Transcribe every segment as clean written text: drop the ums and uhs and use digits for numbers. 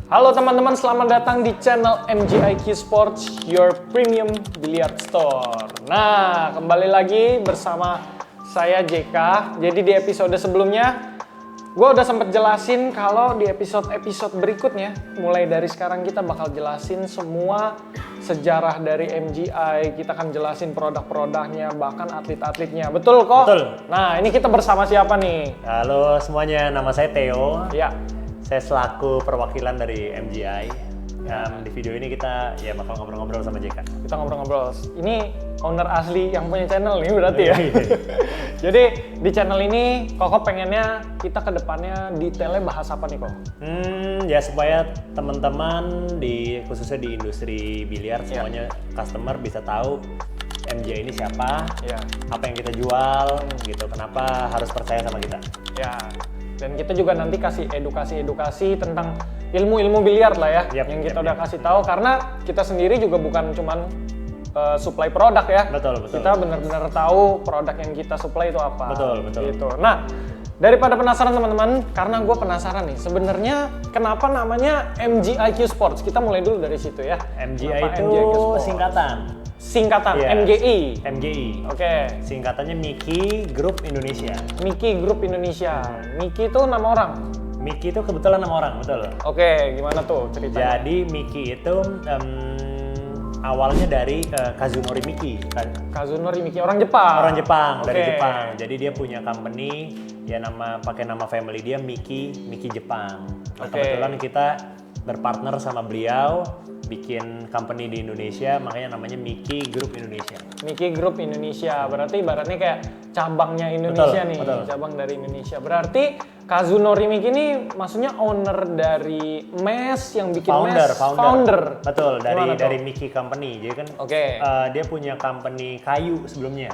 Halo teman-teman, selamat datang di channel MGIQ Sports, your premium billiard store. Nah, kembali lagi bersama saya JK. Jadi di episode sebelumnya, gue udah sempet jelasin kalau di episode berikutnya, mulai dari sekarang kita bakal jelasin semua sejarah dari MGI. Kita akan jelasin produk-produknya, bahkan atlet-atletnya. Betul kok? Betul. Nah, ini kita bersama siapa nih? Halo semuanya, nama saya Theo. Ya. Saya selaku perwakilan dari MGI. Di video ini kita bakal ngobrol-ngobrol sama JK. Kita ngobrol-ngobrol. Ini owner asli yang punya channel nih berarti ya. Jadi di channel ini Koko pengennya kita ke depannya detailnya bahas apa nih Kok? Ya supaya teman-teman khususnya di industri biliar semuanya customer bisa tahu MGI ini siapa, apa yang kita jual, gitu. Kenapa harus percaya sama kita? Ya. Dan kita juga nanti kasih edukasi tentang ilmu-ilmu biliar lah ya, yang kita udah kasih tahu karena kita sendiri juga bukan cuman supply produk ya. Betul. Kita benar-benar tahu produk yang kita supply itu apa. Betul. Gitu. Nah, daripada penasaran teman-teman, karena gue penasaran nih, sebenarnya kenapa namanya MGIQ Sports? Kita mulai dulu dari situ ya. MGI Kenapa itu MGIQ Sports? Singkatan MGI. Oke. Singkatannya Mickey Group Indonesia. Mickey Group Indonesia. Mickey itu nama orang? Mickey itu kebetulan nama orang, betul. Oke, gimana tuh ceritanya? Jadi Mickey itu awalnya dari Kazunori Mickey. Kazunori Mickey, orang Jepang? Orang Jepang, dari Jepang. Jadi dia punya company, pakai nama family dia Mickey Jepang. Nah, kebetulan kita berpartner sama beliau, bikin company di Indonesia, makanya namanya Mickey Group Indonesia. Mickey Group Indonesia, berarti ibaratnya kayak cabangnya Indonesia. Betul. Cabang dari Indonesia. Berarti Kazunori Mickey ini maksudnya owner dari MES yang bikin founder. Betul, dari Mickey Company. Jadi kan dia punya company kayu sebelumnya.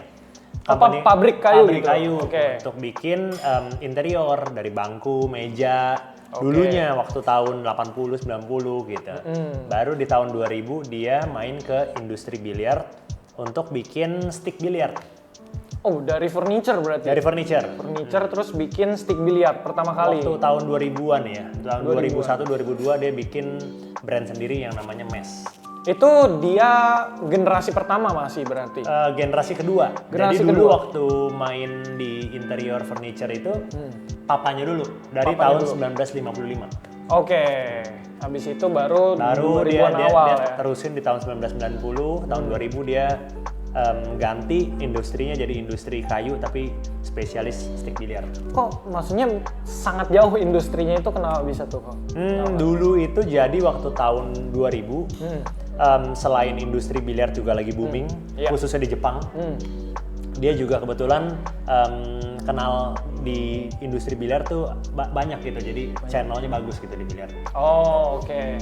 Pabrik kayu untuk bikin interior dari bangku, meja. Dulunya waktu tahun 80 90 gitu. Baru di tahun 2000 dia main ke industri biliar untuk bikin stick biliar. Oh, dari furniture berarti? Dari furniture. Terus bikin stick biliar pertama kali? Waktu tahun 2000-an ya. Tahun 2001 2002 dia bikin brand sendiri yang namanya MES. Itu dia generasi pertama masih berarti? Generasi kedua. Jadi dulu waktu main di interior furniture itu papanya dulu dari tahun 1955. Oke. Habis itu baru dia awal terusin di tahun 1990, tahun 2000 dia ganti industrinya jadi industri kayu tapi spesialis stick biliar. Kok maksudnya sangat jauh industrinya itu kenapa bisa tuh kok? Dulu itu jadi waktu tahun 2000 selain industri biliar juga lagi booming, khususnya di Jepang. Dia juga kebetulan kenal di industri biliar tuh banyak gitu, jadi channelnya bagus gitu di biliar. Oh, oke.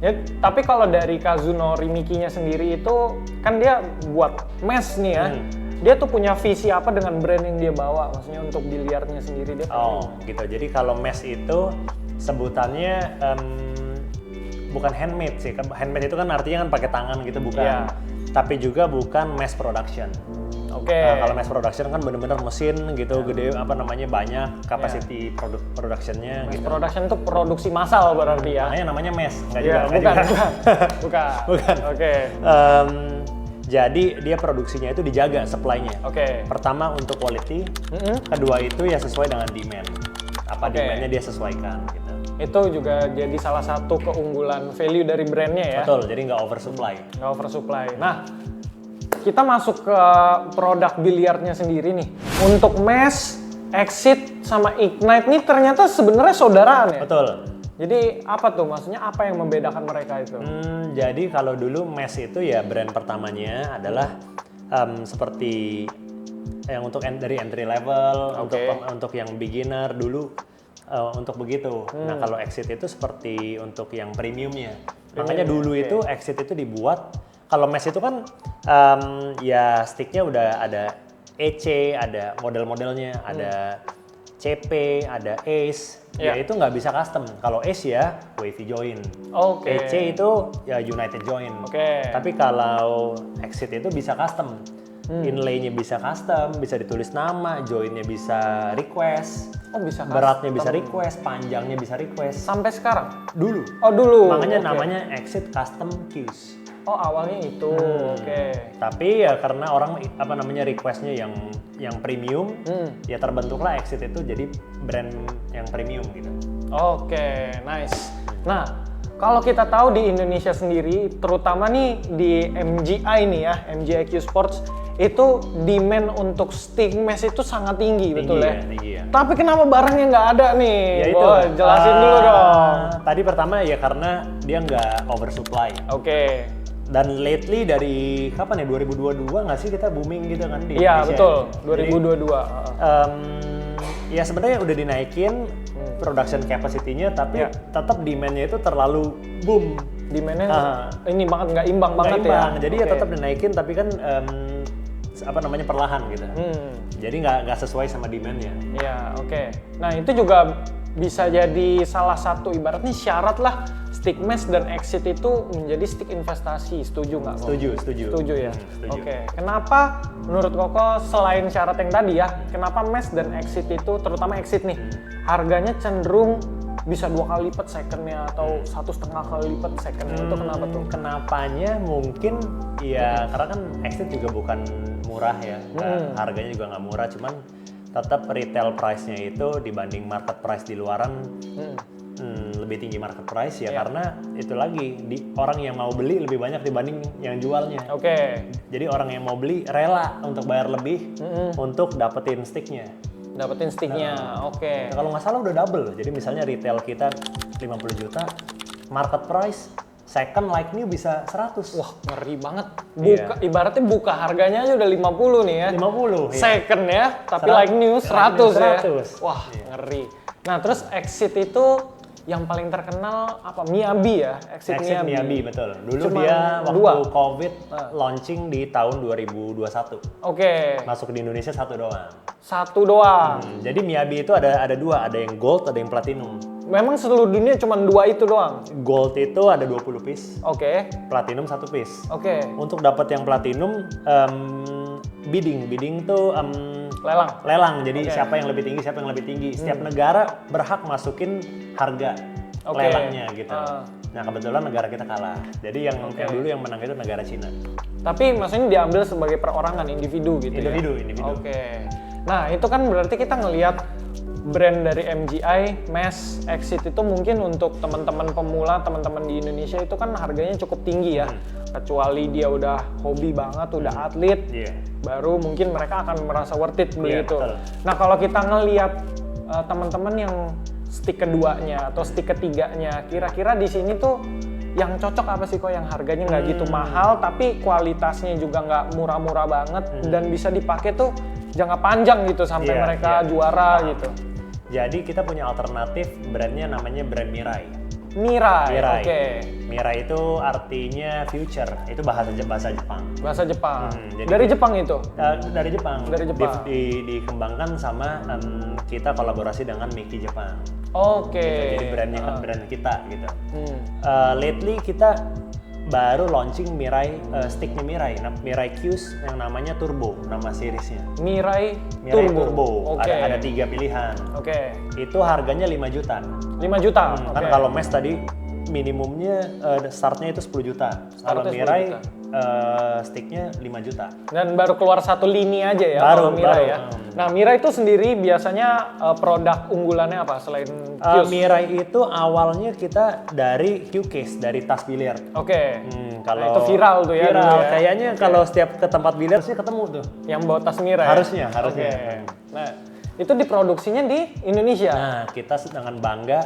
Ya, tapi kalau dari Kazunori Mickey-nya sendiri itu kan dia buat MES nih ya. Dia tuh punya visi apa dengan brand yang dia bawa? Maksudnya untuk biliarnya sendiri dia. Gitu. Jadi kalau MES itu sebutannya bukan handmade sih. Handmade itu kan artinya kan pakai tangan gitu, bukan. Tapi juga bukan mass production. Kalau mass production kan bener-bener mesin gitu, gede banyak capacity productionnya. Mass gitu. production itu produksi massal berarti ya? Namanya mass. Bukan. Oke. Jadi dia produksinya itu dijaga supply-nya. Pertama untuk quality, kedua itu ya sesuai dengan demand. Demand-nya dia sesuaikan gitu. Itu juga jadi salah satu keunggulan value dari brandnya ya? Betul, jadi nggak oversupply. Nah, kita masuk ke produk biliarnya sendiri nih. Untuk MES, Exit, sama Ignite nih ternyata sebenarnya saudaraan ya? Betul. Jadi apa tuh? Maksudnya apa yang membedakan mereka itu? Jadi kalau dulu MES itu ya brand pertamanya adalah seperti yang dari entry level, untuk yang beginner dulu. Untuk begitu. Nah kalau Exit itu seperti untuk yang premiumnya. Makanya dulu itu Exit itu dibuat. Kalau MES itu kan sticknya udah ada EC, ada model-modelnya, ada CP, ada Ace. Ya itu nggak bisa custom. Kalau Ace ya wavy join. EC itu ya United join. Tapi kalau Exit itu bisa custom. inlay-nya bisa custom, bisa ditulis nama, join-nya bisa request, Oh bisa beratnya bisa request, panjangnya bisa request. sampai sekarang? Dulu. Oh dulu. Makanya Oke. namanya Exit Custom Queues. Oh awalnya itu. Oke. Tapi ya karena orang requestnya yang premium, ya terbentuklah Exit itu jadi brand yang premium gitu. Oke, nice. Nah, kalau kita tahu di Indonesia sendiri, terutama nih di MGI nih ya, MGI Q Sports, itu demand untuk stick mesh itu sangat tinggi, betul ya? Tinggi ya. Tapi kenapa barangnya nggak ada nih? Ya itu. Boy, jelasin dulu dong. Tadi pertama ya karena dia nggak oversupply. Oke. Dan lately dari kapan ya 2022 nggak sih kita booming gitu kan di Iya, Indonesia? betul. Jadi, 2022. ya sebenarnya udah dinaikin production capacity-nya, tapi Ya. tetap demand-nya itu terlalu boom. Demand-nya ini banget nggak imbang Nggak banget imbang. ya. Jadi ya Oke. tetap dinaikin, tapi kan perlahan gitu. Jadi nggak sesuai sama demand-nya. Iya, oke. Nah, itu juga bisa jadi salah satu ibaratnya syarat lah stick mesh dan exit itu menjadi stick investasi. Setuju nggak? Koko? Setuju. Setuju ya. Setuju. Oke. Kenapa menurut Koko selain syarat yang tadi ya, kenapa mesh dan exit itu terutama exit nih harganya cenderung bisa 2 kali lipat secondnya atau 1,5 kali lipat secondnya itu kenapa tuh? Kenapanya mungkin ya karena kan Exit juga bukan murah ya, harganya juga nggak murah, cuman tetap retail price-nya itu dibanding market price di luaran lebih tinggi market price ya, karena itu lagi orang yang mau beli lebih banyak dibanding yang jualnya. Oke. Jadi orang yang mau beli rela untuk bayar lebih untuk dapetin sticknya. Dapetin sticknya. Oke. Nah, kalau nggak salah udah double. Jadi misalnya retail kita 50 juta, market price second like new bisa 100. Wah, ngeri banget. Iya. Ibaratnya buka harganya aja udah 50 nih ya. 50 ya. Second ya, tapi 100. like new 100 ya. 100. Wah, ngeri. Nah, terus exit itu yang paling terkenal apa? Miyabi ya? Exit Miyabi, betul. Dulu Cuma dia waktu dua. COVID launching di tahun 2021. Oke. Masuk di Indonesia satu doang. Satu doang. Jadi Miyabi itu ada dua, ada yang gold, ada yang platinum. Memang seluruh dunia cuma 2 itu doang. Gold itu ada 20 piece, Oke. platinum 1 piece. Oke. Untuk dapat yang platinum bidding tuh Lelang. Jadi Oke. siapa yang lebih tinggi, siapa yang lebih tinggi. Setiap negara berhak masukin harga Oke. lelangnya gitu. Ah. Nah kebetulan negara kita kalah. Jadi yang dulu yang menang itu negara Cina. Tapi maksudnya diambil sebagai perorangan, individu gitu ya? Individu. Oke. Nah, itu kan berarti kita ngelihat brand dari MGI, Mesh, Exit itu mungkin untuk teman-teman pemula, teman-teman di Indonesia itu kan harganya cukup tinggi ya. Kecuali dia udah hobi banget, udah atlet, Iya. baru mungkin mereka akan merasa worth it beli Iya, itu. betul. Nah, kalau kita ngelihat teman-teman yang stick keduanya atau stick ketiganya, kira-kira di sini tuh yang cocok apa sih kok, yang harganya nggak gitu mahal tapi kualitasnya juga nggak murah-murah banget dan bisa dipakai tuh jangka panjang gitu sampai Iya, mereka iya. juara gitu. Jadi kita punya alternatif, brandnya namanya brand Mirai. Mirai. Oke. Mirai itu artinya future. Itu bahasa Jepang. Bahasa Jepang. jadi- Dari Jepang itu. Dari Jepang. Dari Jepang. Dikembangkan sama kita kolaborasi dengan Miki Jepang. Oke. Jadi brandnya brand kita gitu. Hmm. Lately kita baru launching Mirai, sticknya Mirai, Mirai Qs yang namanya Turbo, nama seriesnya. Mirai Mirai Turbo. Turbo. Oke. Ada 3 pilihan. Oke. Itu harganya 5 juta. 5 juta. Kan Oke. kalau Mesh tadi minimumnya startnya itu 10 juta. Kalau Startnya 10 Mirai juta. sticknya 5 juta. Dan baru keluar satu lini aja ya Baru, kalau Mirai baru. ya. Nah, Mirai itu sendiri biasanya produk unggulannya apa selain Qs? Mirai itu awalnya kita dari Q-case, dari tas biliar. Oke. Kalau Nah, itu viral tuh ya Viral. dulu ya. Kayaknya kalau setiap ke tempat biliar harusnya ketemu tuh. Yang bawa tas Mirai. Harusnya. Oke. Nah, itu diproduksinya di Indonesia. Nah, kita dengan bangga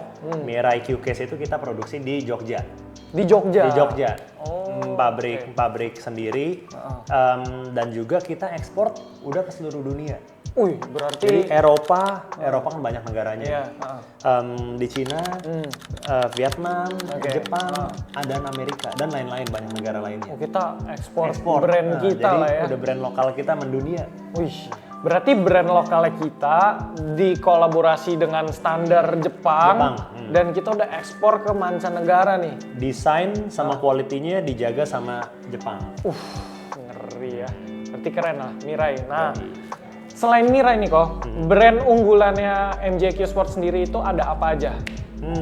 Mirai Q-case itu kita produksi di Jogja. Di Jogja. Di Jogja. Oh, Pabrik sendiri. Dan juga kita ekspor udah ke seluruh dunia. Wih, Jadi berarti Eropa kan banyak negaranya. iya, Di Cina, Vietnam, Oke. Jepang, dan Amerika dan lain-lain, banyak negara lainnya. oh, kita ekspor Ekspor. brand Nah, kita jadi lah ya. udah brand lokal kita mendunia. Wih, berarti brand lokalnya kita dikolaborasi dengan standar Jepang, dan kita udah ekspor ke mancanegara nih. Desain sama kualitinya dijaga sama Jepang. Ngeri ya. Berarti keren lah, Mirai. Nah, selain Mirai nih kok, brand unggulannya MJQ Sport sendiri itu ada apa aja?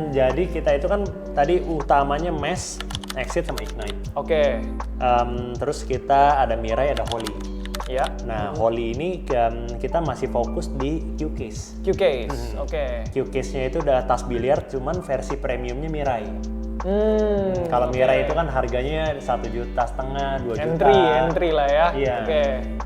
Jadi kita itu kan tadi utamanya Mesh, Exit sama Ignite. Oke. Terus kita ada Mirai, ada Holy. Ya. Nah, Holy ini kita masih fokus di Q-Case. Q-Case, oke. Q-Case-nya itu udah tas biliar, cuman versi premiumnya Mirai. Kalau Mirai itu kan harganya 1,5 juta, 2 juta. Entry lah ya. Iya. Oke.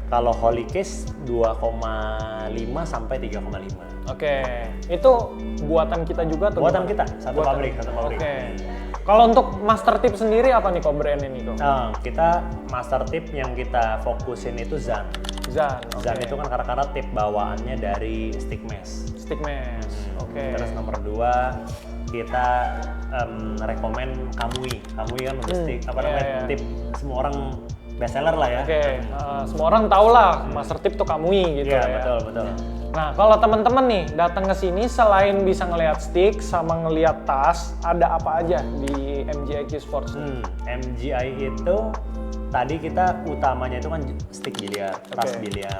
Kalau Holy Case 2,5 sampai 3,5. Oke. Itu buatan kita juga tuh? Buatan kita, satu pabrik. Oke. Kalau untuk Master Tip sendiri apa nih kok brand ini kok? Kita Master Tip yang kita fokusin itu Zan. Zan Itu kan karena tip bawaannya dari Stick Mesh. Stick Mesh. Oke. Terus nomor 2 kita rekomen Kamui. Kamui kan untuk stick tip semua orang bestseller lah ya. Oke. Semua orang tahu lah Master Tip tuh Kamui gitu ya. Betul. Nah, kalau teman-teman nih datang ke sini selain bisa ngelihat stick sama ngelihat tas, ada apa aja di MGIQ Sports? MGI itu tadi kita utamanya itu kan stick biliar, tas biliar.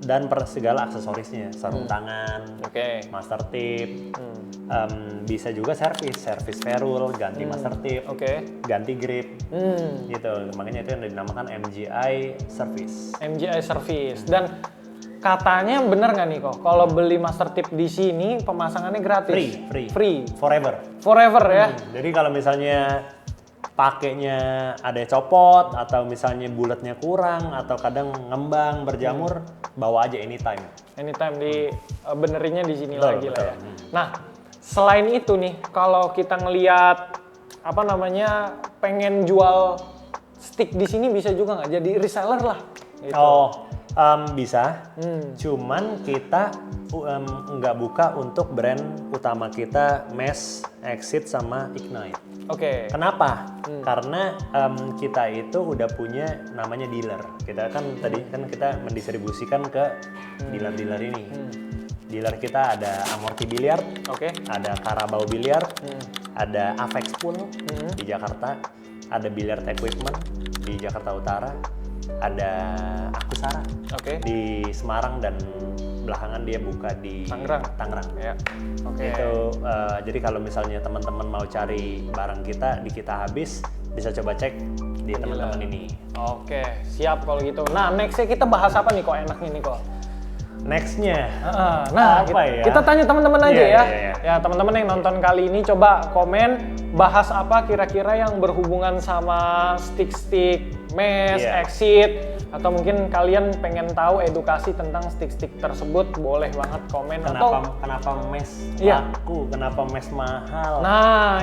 Dan segala aksesorisnya, sarung tangan, master tip, bisa juga servis ferrule, ganti master tip, ganti grip, gitu. Makanya itu yang dinamakan MGI Service. MGI Service. Dan katanya bener nggak nih kok, kalau beli master tip di sini pemasangannya gratis? Free. Forever ya? Jadi kalau misalnya pakainya ada copot atau misalnya bulatnya kurang atau kadang ngembang berjamur, bawa aja anytime di benerinnya di sini lagi lah ya. Nah, selain itu nih kalau kita ngelihat pengen jual stick di sini bisa juga nggak jadi reseller lah gitu. Bisa, cuman kita nggak buka untuk brand utama kita Mesh, Exit sama Ignite. Kenapa? Karena kita itu udah punya namanya dealer. Kita kan kita mendistribusikan ke dealer-dealer ini. Dealer kita ada Amorti Billiard, ada Carabao Billiard, ada Avex Pool di Jakarta, ada Billiard Equipment di Jakarta Utara, ada Akusara di Semarang, dan belakangan dia buka di Tangerang. Ya. Jadi kalau misalnya teman-teman mau cari barang kita di Kita Habis, bisa coba cek di teman-teman ini. Siap kalau gitu. Nah, nextnya kita bahas apa nih kok enaknya nih kok? Nextnya, kita tanya teman-teman aja ya. Ya, teman-teman yang nonton kali ini coba komen bahas apa kira-kira yang berhubungan sama stick Mesh, Exit, atau mungkin kalian pengen tahu edukasi tentang stick tersebut, boleh banget komen. Kenapa Mesh laku, kenapa Mesh mahal,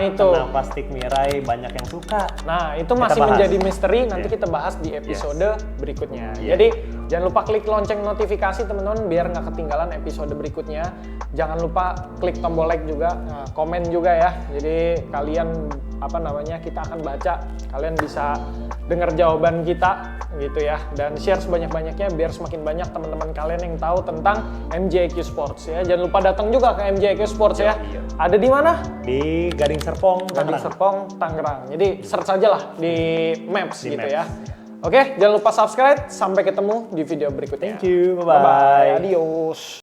itu kenapa stick Mirai banyak yang suka. Nah, itu masih menjadi misteri, nanti kita bahas di episode berikutnya. Jadi jangan lupa klik lonceng notifikasi teman-teman biar nggak ketinggalan episode berikutnya. Jangan lupa klik tombol like juga, komen juga ya. Jadi kalian kita akan baca, kalian bisa dengar jawaban kita gitu ya, dan share sebanyak-banyaknya biar semakin banyak teman-teman kalian yang tahu tentang MJIQ Sports ya. Jangan lupa datang juga ke MJIQ Sports ya. Ada di mana? Di Gading Serpong, Tangerang. Jadi search aja lah di Maps gitu ya. Jangan lupa subscribe. Sampai ketemu di video berikutnya. Thank you, bye-bye. Adios.